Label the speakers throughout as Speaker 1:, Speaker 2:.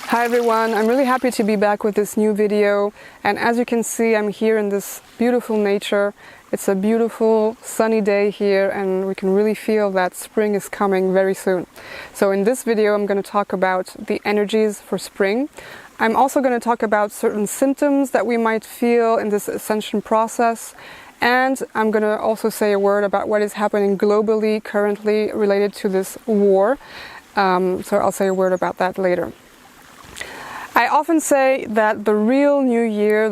Speaker 1: Hi everyone, I'm really happy to be back with this new video, and as you can see I'm here in this beautiful nature. It's a beautiful sunny day here and we can really feel that spring is coming very soon. So in this video I'm going to talk about the energies for spring. I'm also going to talk about certain symptoms that we might feel in this ascension process, and I'm going to also say a word about what is happening globally currently related to this war. So I'll say a word about that later. I often say that the real new year,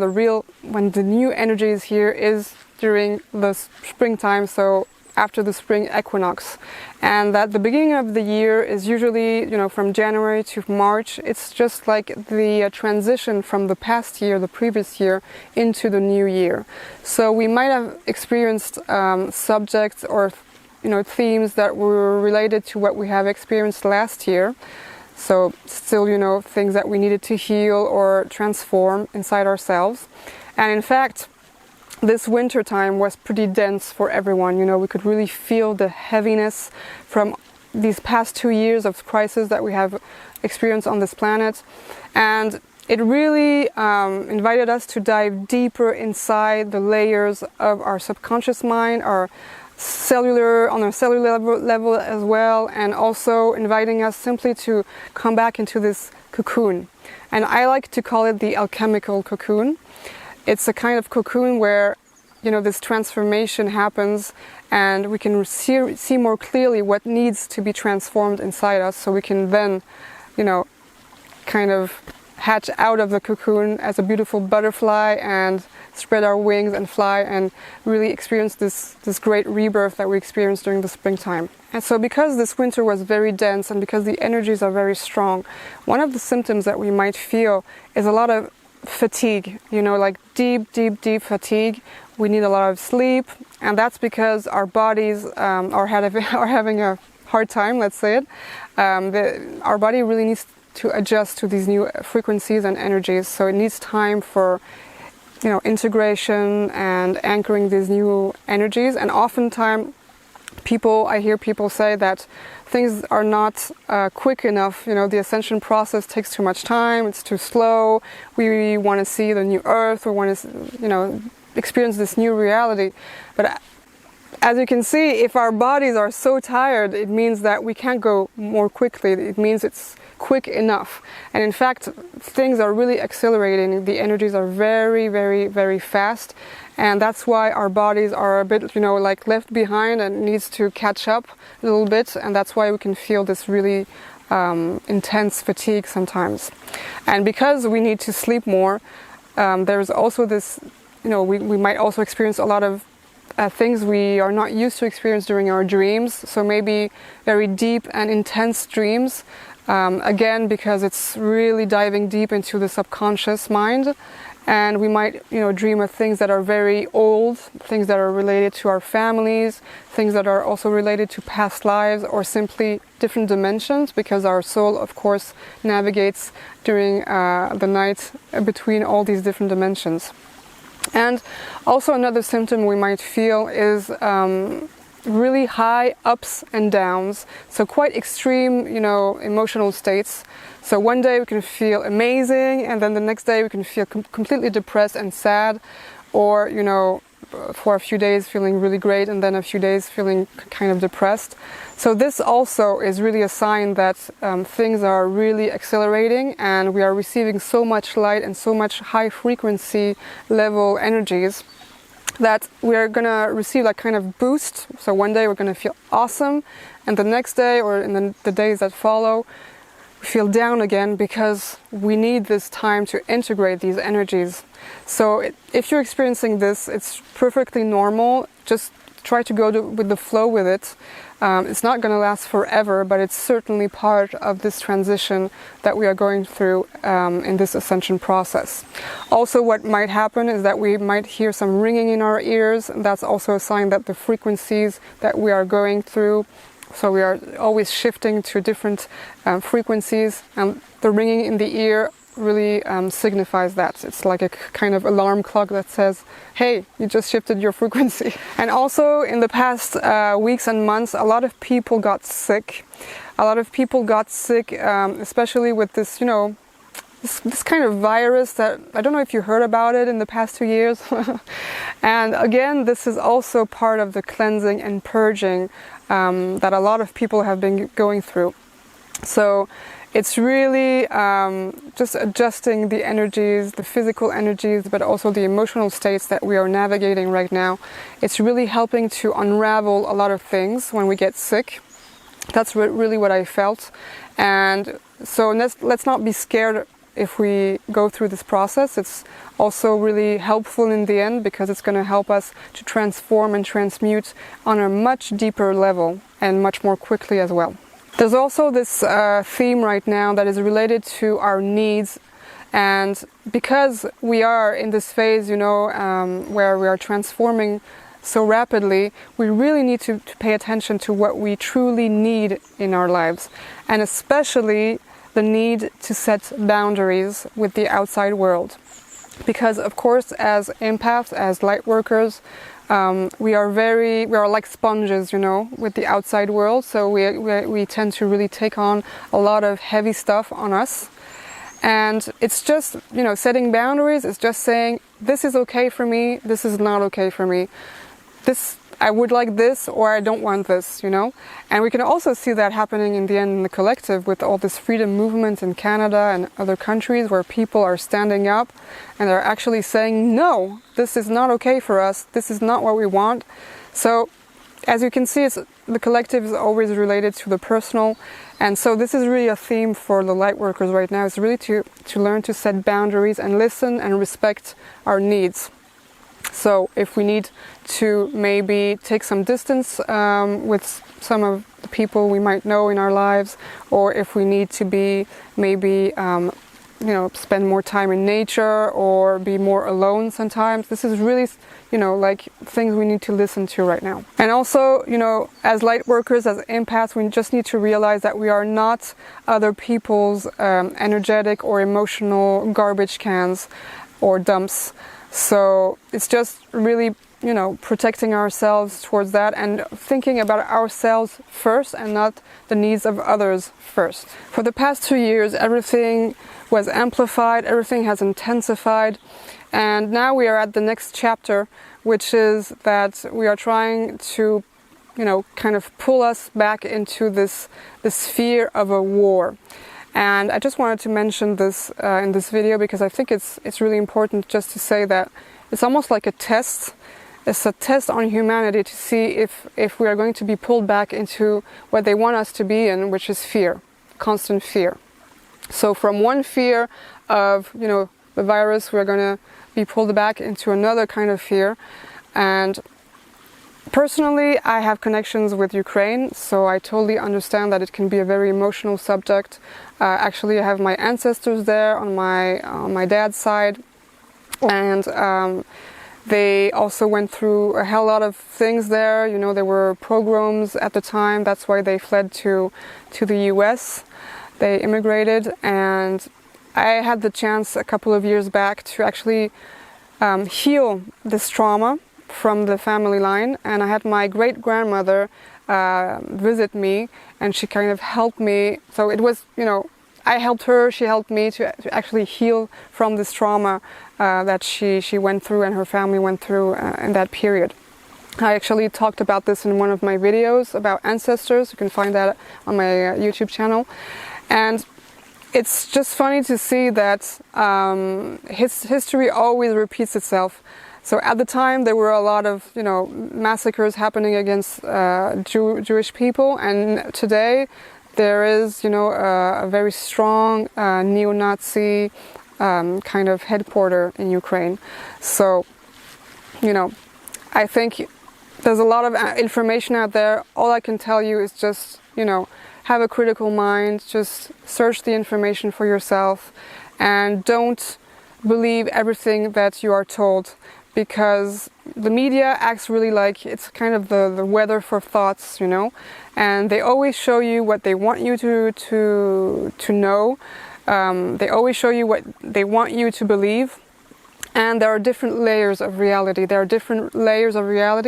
Speaker 1: when the new energy is here, is during the springtime, so after the spring equinox, and that the beginning of the year is usually, from January to March. It's just like the transition from the past year, the previous year, into the new year. So we might have experienced subjects or themes that were related to what we have experienced last year. So still, things that we needed to heal or transform inside ourselves. And in fact, this winter time was pretty dense for everyone. We could really feel the heaviness from these past 2 years of crisis that we have experienced on this planet. And it really invited us to dive deeper inside the layers of our subconscious mind, on a cellular level as well, and also inviting us simply to come back into this cocoon. And I like to call it the alchemical cocoon. It's a kind of cocoon where, this transformation happens and we can see more clearly what needs to be transformed inside us, so we can then, kind of hatch out of the cocoon as a beautiful butterfly and spread our wings and fly and really experience this great rebirth that we experienced during the springtime. And so because this winter was very dense and because the energies are very strong, one of the symptoms that we might feel is a lot of fatigue, like deep fatigue. We need a lot of sleep, and that's because our bodies are having a hard time, let's say it. Our body really needs to adjust to these new frequencies and energies, so it needs time for integration and anchoring these new energies. And oftentimes I hear people say that things are not quick enough. The ascension process takes too much time, it's too slow. We want to see the new earth, we want to experience this new reality. But as you can see, if our bodies are so tired, it means that we can't go more quickly. It means it's quick enough. And in fact, things are really accelerating. The energies are very, very, very fast. And that's why our bodies are a bit, like left behind and needs to catch up a little bit. And that's why we can feel this really intense fatigue sometimes. And because we need to sleep more, there's also this, we might also experience a lot of things we are not used to experience during our dreams. So maybe very deep and intense dreams. Again, because it's really diving deep into the subconscious mind, and we might, dream of things that are very old, things that are related to our families, things that are also related to past lives, or simply different dimensions, because our soul, of course, navigates during the night between all these different dimensions. And also another symptom we might feel is really high ups and downs, so quite extreme, emotional states. So one day we can feel amazing, and then the next day we can feel completely depressed and sad, or for a few days feeling really great, and then a few days feeling kind of depressed. So this also is really a sign that things are really accelerating, and we are receiving so much light and so much high frequency level energies that we're gonna receive that kind of boost. So one day we're gonna feel awesome, and the next day or in the days that follow, we feel down again, because we need this time to integrate these energies. So if you're experiencing this, it's perfectly normal. Just try to go with the flow with it. It's not going to last forever, but it's certainly part of this transition that we are going through in this ascension process. Also, what might happen is that we might hear some ringing in our ears, and that's also a sign that the frequencies that we are going through, so we are always shifting to different frequencies, and the ringing in the ear really signifies that. It's like a kind of alarm clock that says, hey, you just shifted your frequency. And also in the past weeks and months, a lot of people got sick. Especially with this, this kind of virus that I don't know if you heard about it in the past 2 years. And again, this is also part of the cleansing and purging that a lot of people have been going through. So it's really just adjusting the energies, the physical energies, but also the emotional states that we are navigating right now. It's really helping to unravel a lot of things when we get sick. That's really what I felt. And so let's not be scared if we go through this process. It's also really helpful in the end, because it's going to help us to transform and transmute on a much deeper level and much more quickly as well. There's also this theme right now that is related to our needs, and because we are in this phase, where we are transforming so rapidly, we really need to pay attention to what we truly need in our lives, and especially the need to set boundaries with the outside world. Because of course, as empaths, as light workers, we are like sponges, with the outside world. So we tend to really take on a lot of heavy stuff on us. And it's just, setting boundaries is just saying, this is okay for me, this is not okay for me. I would like this, or I don't want this, And we can also see that happening in the end in the collective with all this freedom movement in Canada and other countries where people are standing up and they're actually saying, no, this is not okay for us, this is not what we want. So as you can see, the collective is always related to the personal. And so this is really a theme for the light workers right now, is really to learn to set boundaries and listen and respect our needs. So if we need to maybe take some distance with some of the people we might know in our lives, or if we need to be maybe spend more time in nature or be more alone sometimes, this is really like things we need to listen to right now. And also, as light workers, as empaths, we just need to realize that we are not other people's energetic or emotional garbage cans or dumps. So it's just really, protecting ourselves towards that and thinking about ourselves first and not the needs of others first. For the past 2 years, everything was amplified, everything has intensified, and now we are at the next chapter, which is that we are trying to, kind of pull us back into this sphere of a war. And I just wanted to mention this in this video, because I think it's really important just to say that it's almost like a test. It's a test on humanity to see if we are going to be pulled back into what they want us to be in, which is fear, constant fear. So from one fear of, the virus, we're going to be pulled back into another kind of fear. And personally, I have connections with Ukraine, so I totally understand that it can be a very emotional subject. Actually, I have my ancestors there on my dad's side, and they also went through a hell lot of things there. There were pogroms at the time. That's why they fled to the US. They immigrated, and I had the chance a couple of years back to actually heal this trauma from the family line, and I had my great-grandmother visit me, and she kind of helped me. So it was, I helped her, she helped me to actually heal from this trauma that she went through and her family went through in that period. I actually talked about this in one of my videos about ancestors. You can find that on my YouTube channel. And it's just funny to see that history always repeats itself. So at the time there were a lot of massacres happening against Jewish people, and today there is a very strong neo-Nazi kind of headquarter in Ukraine. So I think there's a lot of information out there. All I can tell you is just have a critical mind, just search the information for yourself, and don't believe everything that you are told. Because the media acts really like it's kind of the weather for thoughts, and they always show you what they want you to know. They always show you what they want you to believe, and there are different layers of reality.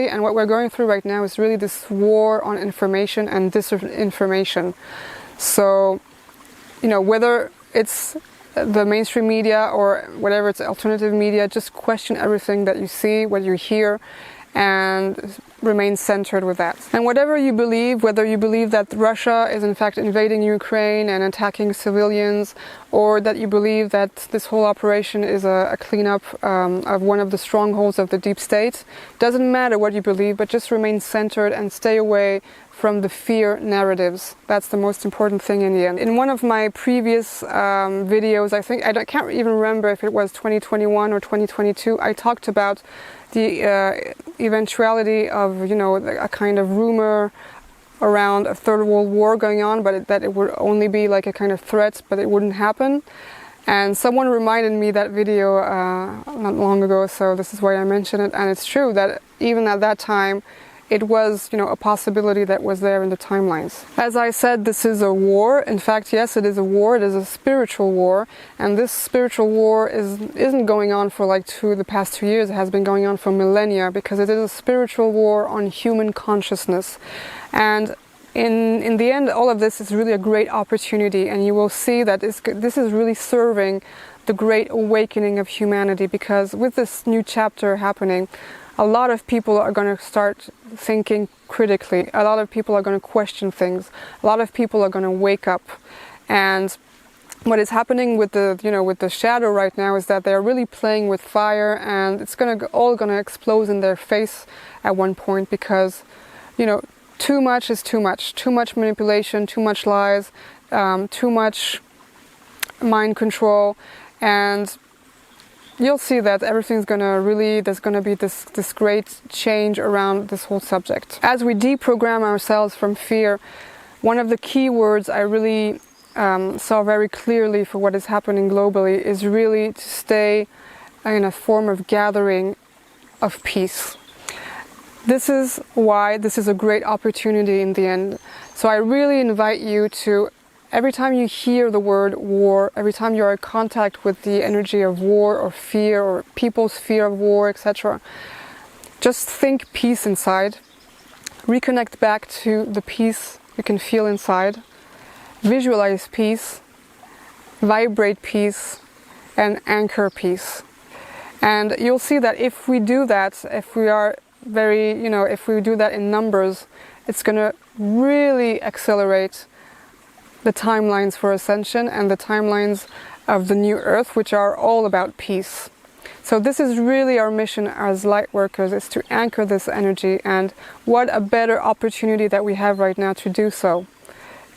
Speaker 1: And what we're going through right now is really this war on information and disinformation. So, whether it's the mainstream media or whatever, it's alternative media. Just question everything that you see, what you hear, and remain centered with that. And whatever you believe, whether you believe that Russia is in fact invading Ukraine and attacking civilians, or that you believe that this whole operation is a cleanup of one of the strongholds of the deep state, doesn't matter what you believe, but just remain centered and stay away from the fear narratives. That's the most important thing in the end. In one of my previous videos, I can't even remember if it was 2021 or 2022, I talked about the eventuality of, you know, a kind of rumor around a third world war going on, but that it would only be like a kind of threat, but it wouldn't happen. And someone reminded me that video not long ago, so this is why I mention it. And it's true that even at that time, it was, you know, a possibility that was there in the timelines. As I said, this is a war. In fact, yes, it is a war. It is a spiritual war, and this spiritual war isn't going on for like the past 2 years. It has been going on for millennia, because it is a spiritual war on human consciousness. And in the end, all of this is really a great opportunity, and you will see that this is really serving the great awakening of humanity, because with this new chapter happening, a lot of people are going to start thinking critically. A lot of people are going to question things. A lot of people are going to wake up. And what is happening with the shadow right now is that they're really playing with fire, and it's all going to explode in their face at one point, because, you know, too much is too much. Too much manipulation, too much lies, too much mind control, and you'll see that everything's there's gonna be this great change around this whole subject. As we deprogram ourselves from fear, one of the key words I really saw very clearly for what is happening globally is really to stay in a form of gathering of peace. This is why this is a great opportunity in the end. So I really invite you to, every time you hear the word war, every time you're in contact with the energy of war or fear or people's fear of war, etc., just think peace inside. Reconnect back to the peace you can feel inside. Visualize peace, vibrate peace, and anchor peace. And you'll see that if we do that, if we are if we do that in numbers, it's going to really accelerate the timelines for Ascension and the timelines of the new Earth, which are all about peace. So this is really our mission as light workers, is to anchor this energy, and what a better opportunity that we have right now to do so.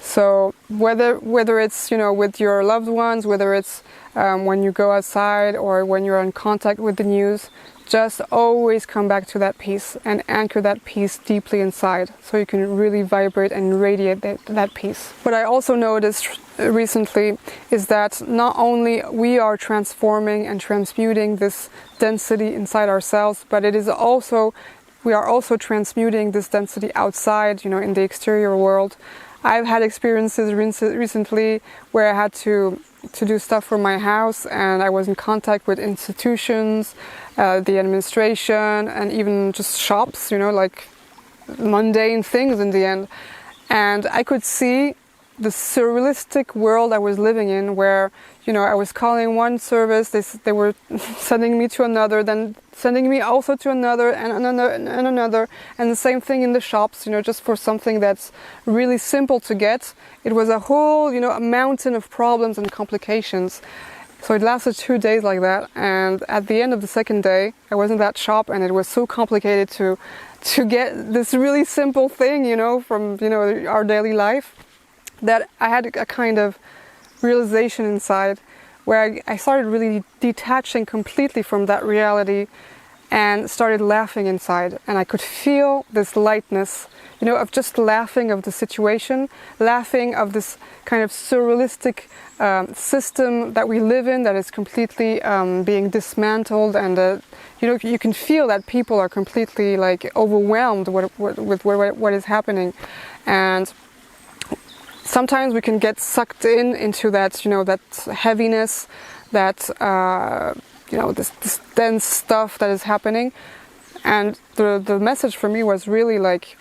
Speaker 1: So whether it's, you know, with your loved ones, whether it's when you go outside or when you're in contact with the news, just always come back to that peace and anchor that peace deeply inside, so you can really vibrate and radiate that peace. What I also noticed recently is that not only we are transforming and transmuting this density inside ourselves, but we are also transmuting this density outside, you know, in the exterior world. I've had experiences recently where I had to do stuff for my house, and I was in contact with institutions, the administration, and even just shops, you know, like mundane things in the end. And I could see the surrealistic world I was living in, where, you know, I was calling one service, they were sending me to another, then sending me also to another and another, and the same thing in the shops, you know, just for something that's really simple to get. It was a whole, you know, a mountain of problems and complications. So it lasted 2 days like that, and at the end of the second day, I was in that shop, and it was so complicated to get this really simple thing, you know, from, you know, our daily life, that I had a kind of realization inside where I started really detaching completely from that reality and started laughing inside. And I could feel this lightness, you know, of just laughing of the situation, laughing of this kind of surrealistic system that we live in that is completely being dismantled, and you know, you can feel that people are completely like overwhelmed with what is happening. And sometimes we can get sucked into that, you know, that heaviness, that you know, this dense stuff that is happening. And the message for me was really like,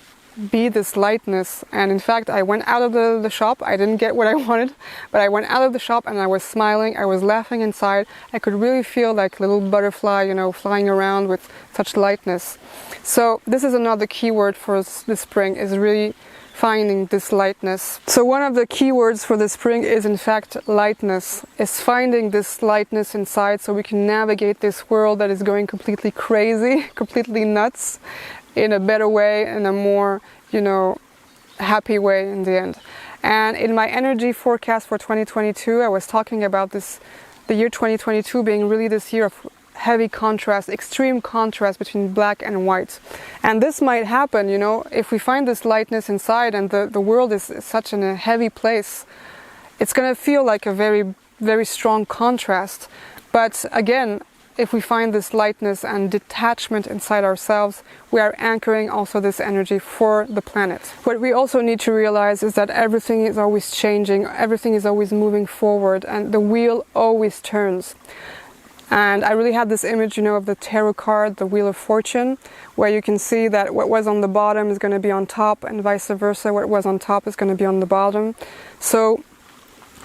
Speaker 1: be this lightness. And in fact, I went out of the shop. I didn't get what I wanted, but I went out of the shop and I was smiling. I was laughing inside. I could really feel like a little butterfly, you know, flying around with such lightness. So this is another keyword for the spring, is really finding this lightness. So one of the keywords for the spring is in fact lightness, is finding this lightness inside so we can navigate this world that is going completely crazy, completely nuts, in a better way, in a more, you know, happy way in the end. And in my energy forecast for 2022, I was talking about this, the year 2022 being really this year of heavy contrast, extreme contrast between black and white. And this might happen, you know, if we find this lightness inside and the world is such in a heavy place, it's going to feel like a very, very strong contrast. But again, if we find this lightness and detachment inside ourselves, we are anchoring also this energy for the planet. What we also need to realize is that everything is always changing, everything is always moving forward, and the wheel always turns. And I really had this image, you know, of the tarot card, the Wheel of Fortune, where you can see that what was on the bottom is going to be on top, and vice versa, what was on top is going to be on the bottom. So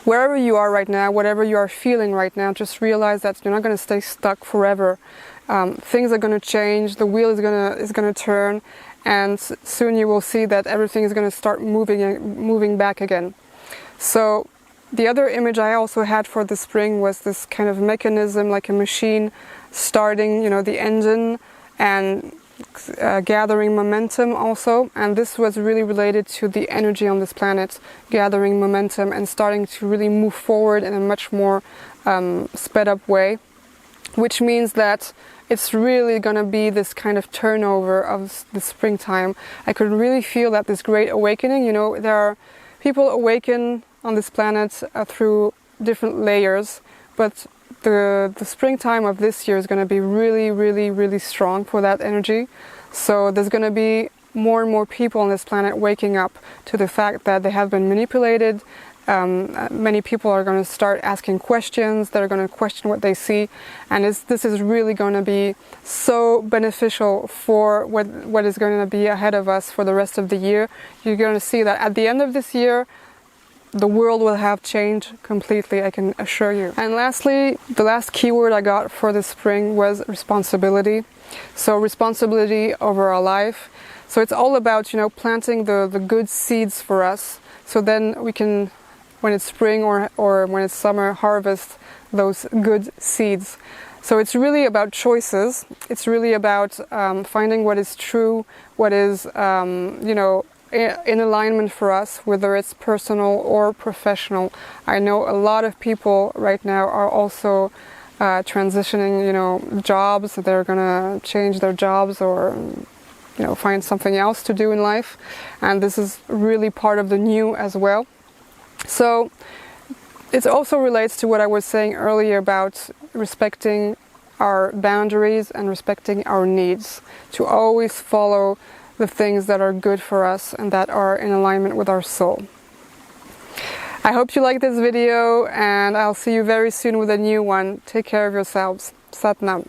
Speaker 1: wherever you are right now, whatever you are feeling right now, just realize that you're not going to stay stuck forever. Things are going to change, the wheel is going to turn, and soon you will see that everything is going to start moving back again. So the other image I also had for the spring was this kind of mechanism, like a machine starting, you know, the engine and gathering momentum also. And this was really related to the energy on this planet, gathering momentum and starting to really move forward in a much more sped up way, which means that it's really going to be this kind of turnover of the springtime. I could really feel that this great awakening, you know, there are people awaken on this planet through different layers, but the springtime of this year is going to be really, really, really strong for that energy. So there's going to be more and more people on this planet waking up to the fact that they have been manipulated. Many people are going to start asking questions, they're going to question what they see, and this is really going to be so beneficial for what is going to be ahead of us for the rest of the year. You're going to see that at the end of this year, the world will have changed completely, I can assure you. And lastly, the last keyword I got for the spring was responsibility. So responsibility over our life. So it's all about, you know, planting the good seeds for us. So then we can, when it's spring or when it's summer, harvest those good seeds. So it's really about choices. It's really about finding what is true, what is, you know, in alignment for us, whether it's personal or professional. I know a lot of people right now are also transitioning, you know, jobs. They're gonna change their jobs or, you know, find something else to do in life. And this is really part of the new as well. So it also relates to what I was saying earlier about respecting our boundaries and respecting our needs, to always follow the things that are good for us and that are in alignment with our soul. I hope you like this video, and I'll see you very soon with a new one. Take care of yourselves. Sat Nam.